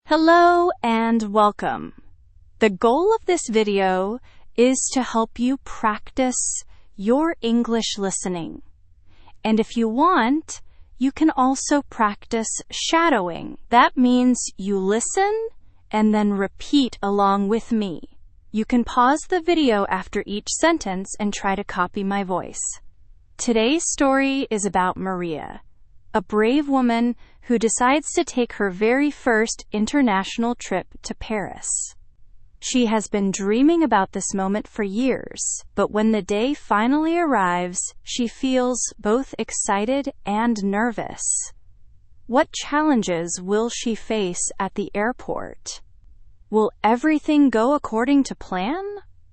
Hello and welcome. The goal of this video is to help you practice your English listening. And if you want, you can also practice shadowing. That means you listen and then repeat along with me. You can pause the video after each sentence and try to copy my voice. Today's story is about Maria, a brave woman who decides to take her very first international trip to Paris. She has been dreaming about this moment for years, but when the day finally arrives, she feels both excited and nervous. What challenges will she face at the airport? Will everything go according to plan,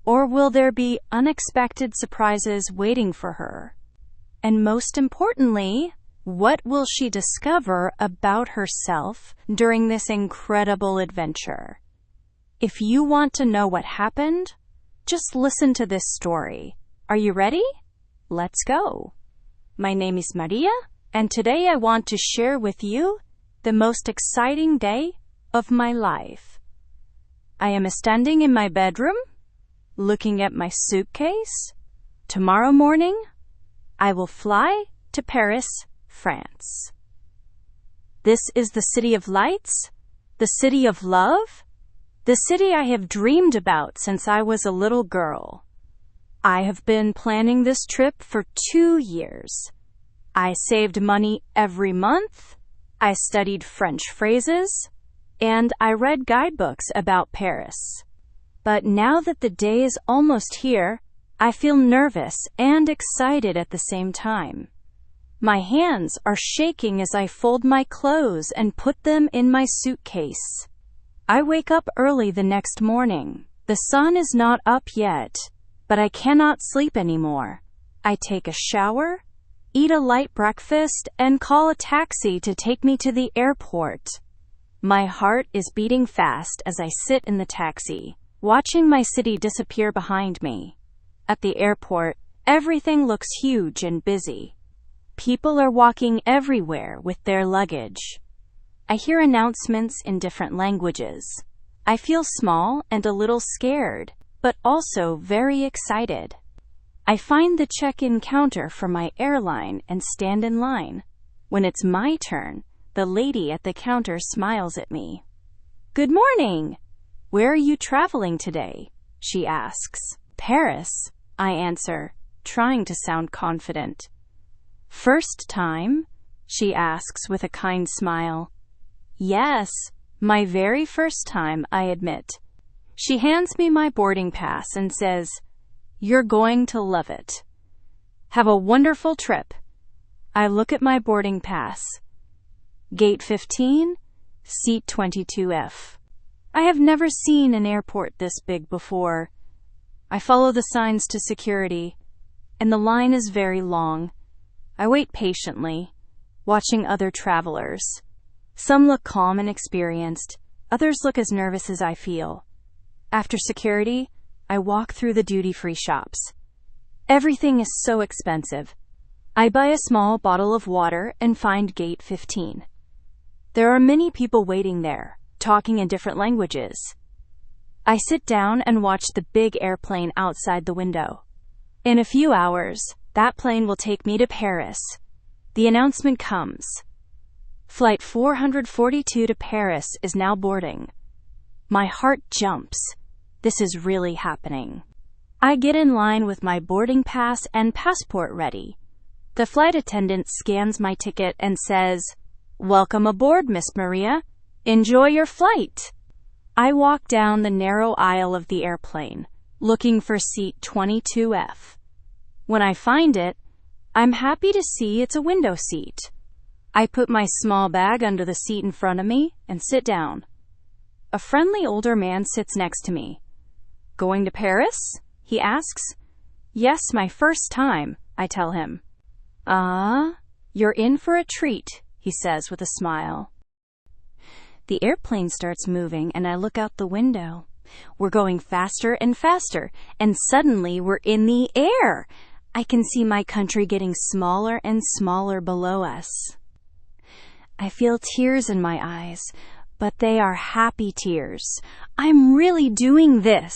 or will there be unexpected surprises waiting for her? And most importantly, what will she discover about herself during this incredible adventure? If you want to know what happened, just listen to this story. Are you ready? Let's go. My name is Maria, and today I want to share with you the most exciting day of my life. I am standing in my bedroom, looking at my suitcase. Tomorrow morning, I will fly to Paris, France. This is the city of lights, the city of love, the city I have dreamed about since I was a little girl. I have been planning this trip for 2 years. I saved money every month, I studied French phrases, and I read guidebooks about Paris. But now that the day is almost here, I feel nervous and excited at the same time. My hands are shaking as I fold my clothes and put them in my suitcase. I wake up early the next morning. The sun is not up yet, but I cannot sleep anymore. I take a shower, eat a light breakfast, and call a taxi to take me to the airport. My heart is beating fast as I sit in the taxi, watching my city disappear behind me. At the airport, everything looks huge and busy. People are walking everywhere with their luggage. I hear announcements in different languages. I feel small and a little scared, but also very excited. I find the check-in counter for my airline and stand in line. When it's my turn, the lady at the counter smiles at me. "Good morning! Where are you traveling today?" she asks. "Paris," I answer, trying to sound confident. "First time?" she asks with a kind smile. "Yes, my very first time," I admit. She hands me my boarding pass and says, "You're going to love it. Have a wonderful trip." I look at my boarding pass. Gate 15, seat 22F. I have never seen an airport this big before. I follow the signs to security, and the line is very long. I wait patiently, watching other travelers. Some look calm and experienced. Others look as nervous as I feel. After security, I walk through the duty-free shops. Everything is so expensive. I buy a small bottle of water and find gate 15. There are many people waiting there, talking in different languages. I sit down and watch the big airplane outside the window. In a few hours, that plane will take me to Paris. The announcement comes. Flight 442 to Paris is now boarding. My heart jumps. This is really happening. I get in line with my boarding pass and passport ready. The flight attendant scans my ticket and says, "Welcome aboard, Miss Maria. Enjoy your flight." I walk down the narrow aisle of the airplane, looking for seat 22F. When I find it, I'm happy to see it's a window seat. I put my small bag under the seat in front of me and sit down. A friendly older man sits next to me. "Going to Paris?" he asks. "Yes, my first time," I tell him. You're in for a treat," he says with a smile. The airplane starts moving and I look out the window. We're going faster and faster, and suddenly we're in the air. I can see my country getting smaller and smaller below us. I feel tears in my eyes, but they are happy tears. I'm really doing this.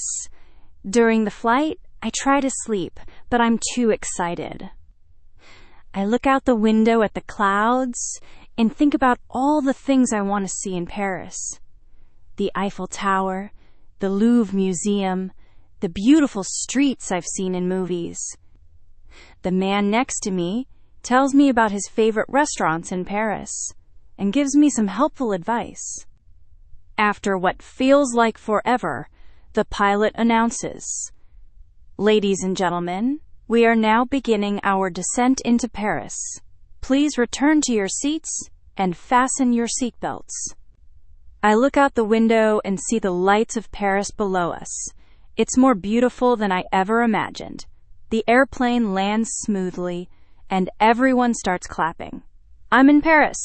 During the flight, I try to sleep, but I'm too excited. I look out the window at the clouds and think about all the things I want to see in Paris. The Eiffel Tower, the Louvre Museum, the beautiful streets I've seen in movies. The man next to me tells me about his favorite restaurants in Paris and gives me some helpful advice. After what feels like forever, the pilot announces, "Ladies and gentlemen, we are now beginning our descent into Paris. Please return to your seats and fasten your seatbelts." I look out the window and see the lights of Paris below us. It's more beautiful than I ever imagined. The airplane lands smoothly, and everyone starts clapping. I'm in Paris.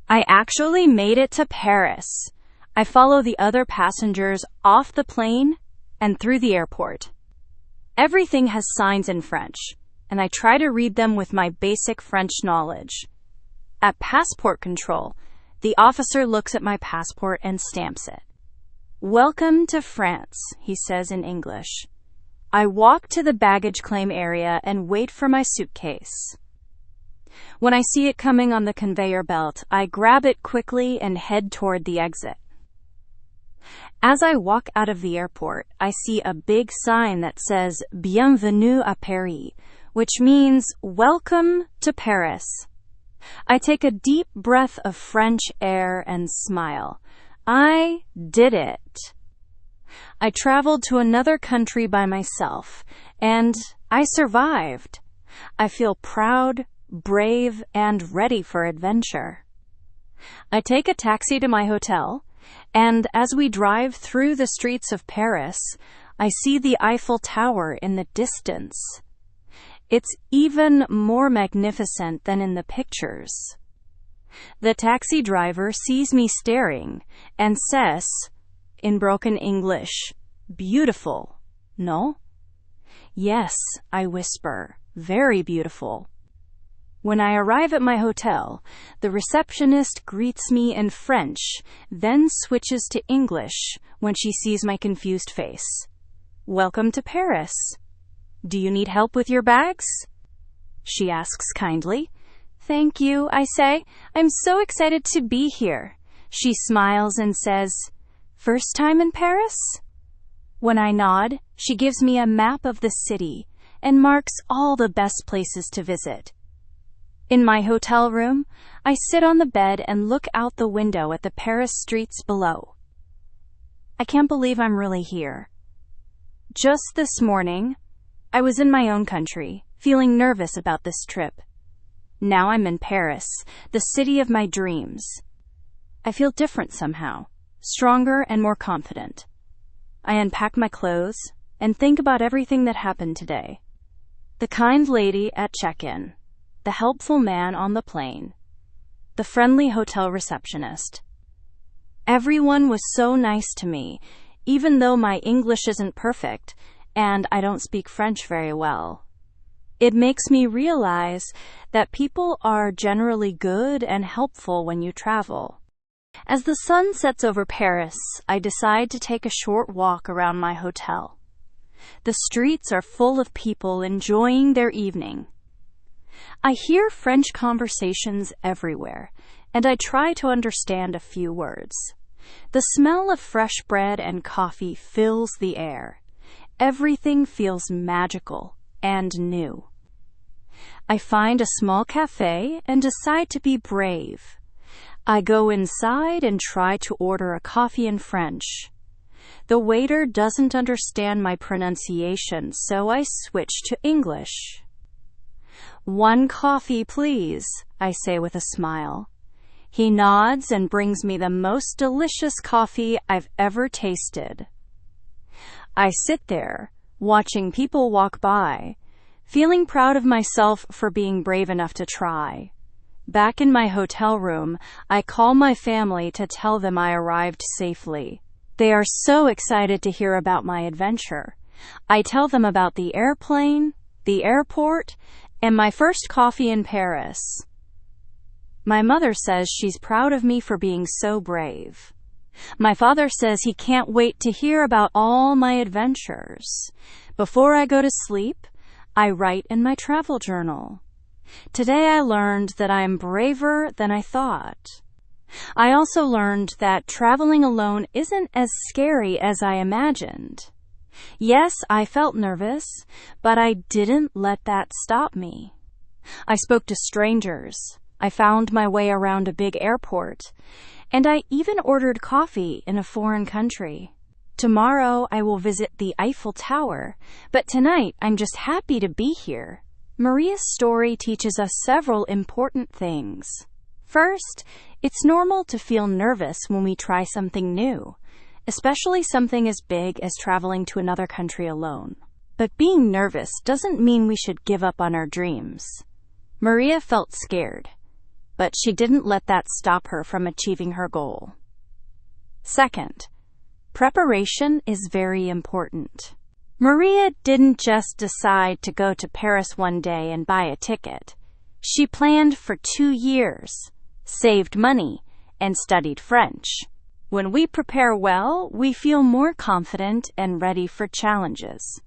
I actually made it to Paris. I follow the other passengers off the plane and through the airport. Everything has signs in French, and I try to read them with my basic French knowledge. At passport control, the officer looks at my passport and stamps it. "Welcome to France," he says in English. I walk to the baggage claim area and wait for my suitcase. When I see it coming on the conveyor belt, I grab it quickly and head toward the exit. As I walk out of the airport, I see a big sign that says "Bienvenue à Paris," which means "Welcome to Paris." I take a deep breath of French air and smile. I did it. I traveled to another country by myself, and I survived. I feel proud, brave, and ready for adventure. I take a taxi to my hotel, and as we drive through the streets of Paris, I see the Eiffel Tower in the distance. It's even more magnificent than in the pictures. The taxi driver sees me staring and says, in broken English, "Beautiful, no?" "Yes," I whisper, "very beautiful." When I arrive at my hotel, the receptionist greets me in French, then switches to English when she sees my confused face. "Welcome to Paris. Do you need help with your bags?" she asks kindly. "Thank you," I say. "I'm so excited to be here." She smiles and says, "First time in Paris?" When I nod, she gives me a map of the city and marks all the best places to visit. In my hotel room, I sit on the bed and look out the window at the Paris streets below. I can't believe I'm really here. Just this morning, I was in my own country, feeling nervous about this trip. Now I'm in Paris, the city of my dreams. I feel different somehow, stronger and more confident. I unpack my clothes and think about everything that happened today. The kind lady at check-in, the helpful man on the plane, the friendly hotel receptionist. Everyone was so nice to me, even though my English isn't perfect and I don't speak French very well. It makes me realize that people are generally good and helpful when you travel. As the sun sets over Paris, I decide to take a short walk around my hotel. The streets are full of people enjoying their evening. I hear French conversations everywhere, and I try to understand a few words. The smell of fresh bread and coffee fills the air. Everything feels magical and new. I find a small cafe and decide to be brave. I go inside and try to order a coffee in French. The waiter doesn't understand my pronunciation, so I switch to English. "One coffee, please," I say with a smile. He nods and brings me the most delicious coffee I've ever tasted. I sit there, watching people walk by, feeling proud of myself for being brave enough to try. Back in my hotel room, I call my family to tell them I arrived safely. They are so excited to hear about my adventure. I tell them about the airplane, the airport, and my first coffee in Paris. My mother says she's proud of me for being so brave. My father says he can't wait to hear about all my adventures. Before I go to sleep, I write in my travel journal. Today I learned that I am braver than I thought. I also learned that traveling alone isn't as scary as I imagined. Yes, I felt nervous, but I didn't let that stop me. I spoke to strangers. I found my way around a big airport, and I even ordered coffee in a foreign country. Tomorrow I will visit the Eiffel Tower, but tonight I'm just happy to be here. Maria's story teaches us several important things. First, it's normal to feel nervous when we try something new, especially something as big as traveling to another country alone. But being nervous doesn't mean we should give up on our dreams. Maria felt scared, but she didn't let that stop her from achieving her goal. Second, preparation is very important. Maria didn't just decide to go to Paris one day and buy a ticket. She planned for 2 years, saved money, and studied French. When we prepare well, we feel more confident and ready for challenges.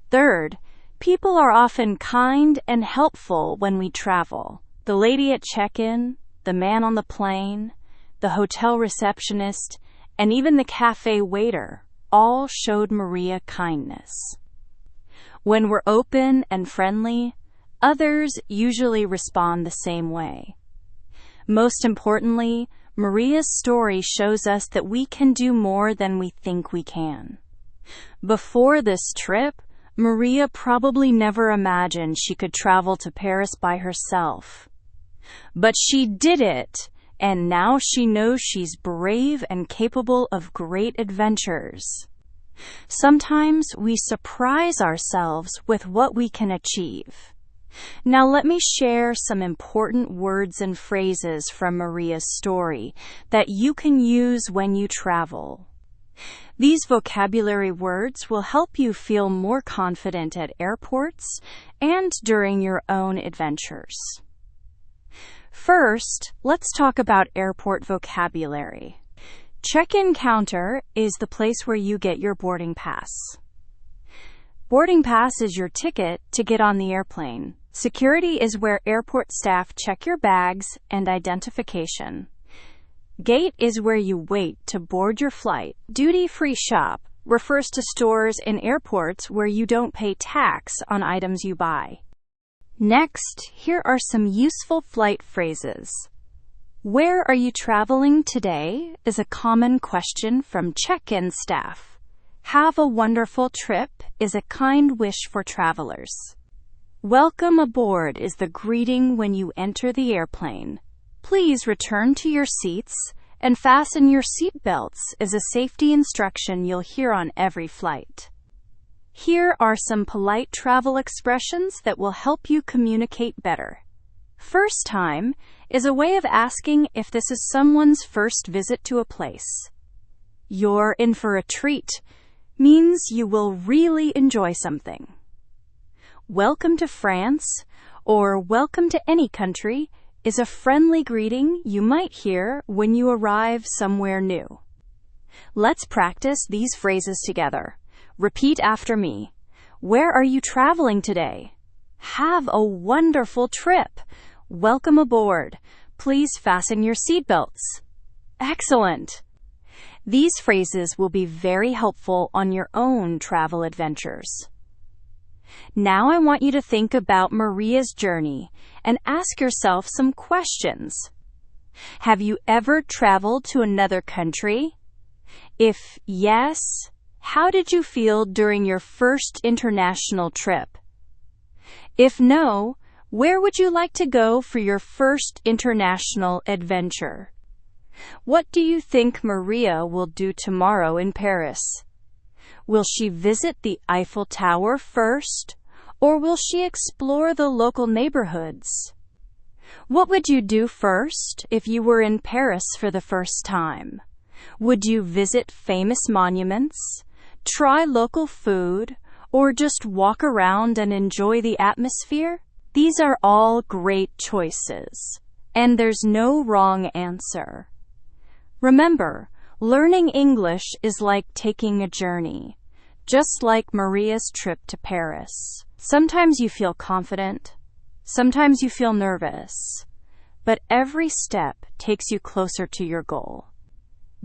Third, people are often kind and helpful when we travel. The lady at check-in, the man on the plane, the hotel receptionist, and even the cafe waiter all showed Maria kindness. When we're open and friendly, others usually respond the same way. Most importantly, Maria's story shows us that we can do more than we think we can. Before this trip, Maria probably never imagined she could travel to Paris by herself. But she did it, and now she knows she's brave and capable of great adventures. Sometimes we surprise ourselves with what we can achieve. Now let me share some important words and phrases from Maria's story that you can use when you travel. These vocabulary words will help you feel more confident at airports and during your own adventures. First, let's talk about airport vocabulary. Check-in counter is the place where you get your boarding pass. Boarding pass is your ticket to get on the airplane. Security is where airport staff check your bags and identification. Gate is where you wait to board your flight. Duty-free shop refers to stores in airports where you don't pay tax on items you buy. Next, here are some useful flight phrases. Where are you traveling today is a common question from check-in staff. Have a wonderful trip is a kind wish for travelers. Welcome aboard is the greeting when you enter the airplane. Please return to your seats and fasten your seat belts is a safety instruction you'll hear on every flight. Here are some polite travel expressions that will help you communicate better. First time is a way of asking if this is someone's first visit to a place. You're in for a treat means you will really enjoy something. Welcome to France or welcome to any country is a friendly greeting you might hear when you arrive somewhere new. Let's practice these phrases together. Repeat after me. Where are you traveling today? Have a wonderful trip. Welcome aboard. Please fasten your seatbelts. Excellent. These phrases will be very helpful on your own travel adventures. Now I want you to think about Maria's journey and ask yourself some questions. Have you ever traveled to another country? If yes, how did you feel during your first international trip? If no, where would you like to go for your first international adventure? What do you think Maria will do tomorrow in Paris? Will she visit the Eiffel Tower first, or will she explore the local neighborhoods? What would you do first if you were in Paris for the first time? Would you visit famous monuments, try local food, or just walk around and enjoy the atmosphere? These are all great choices. and there's no wrong answer. Remember, learning English is like taking a journey, just like Maria's trip to Paris. Sometimes you feel confident, sometimes you feel nervous, but every step takes you closer to your goal.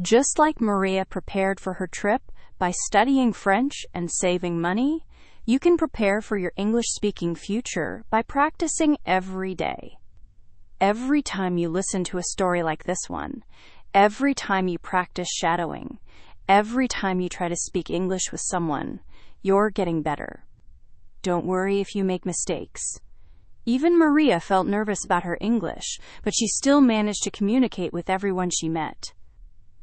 Just like Maria prepared for her trip by studying French and saving money, you can prepare for your English-speaking future by practicing every day. Every time you listen to a story like this one, every time you practice shadowing, every time you try to speak English with someone, you're getting better. Don't worry if you make mistakes. Even Maria felt nervous about her English, but she still managed to communicate with everyone she met.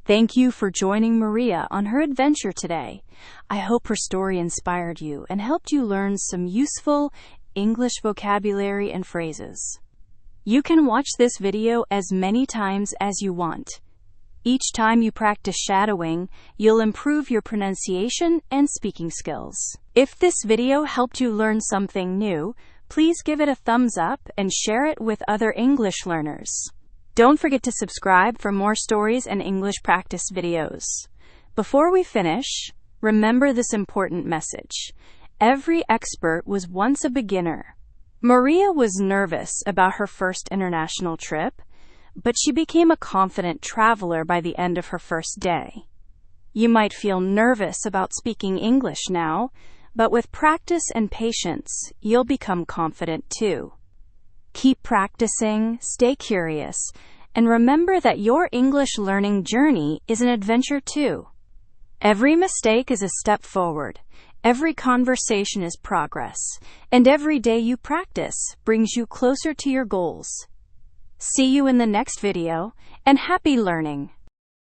Thank you for joining Maria on her adventure today. I hope her story inspired you and helped you learn some useful English vocabulary and phrases. You can watch this video as many times as you want. Each time you practice shadowing, you'll improve your pronunciation and speaking skills. If this video helped you learn something new, please give it a thumbs up and share it with other English learners. Don't forget to subscribe for more stories and English practice videos. Before we finish, remember this important message. Every expert was once a beginner. Maria was nervous about her first international trip, but she became a confident traveler by the end of her first day. You might feel nervous about speaking English now, but with practice and patience, you'll become confident too. Keep practicing, stay curious, and remember that your English learning journey is an adventure too. Every mistake is a step forward. Every conversation is progress, and every day you practice brings you closer to your goals. See you in the next video, and happy learning!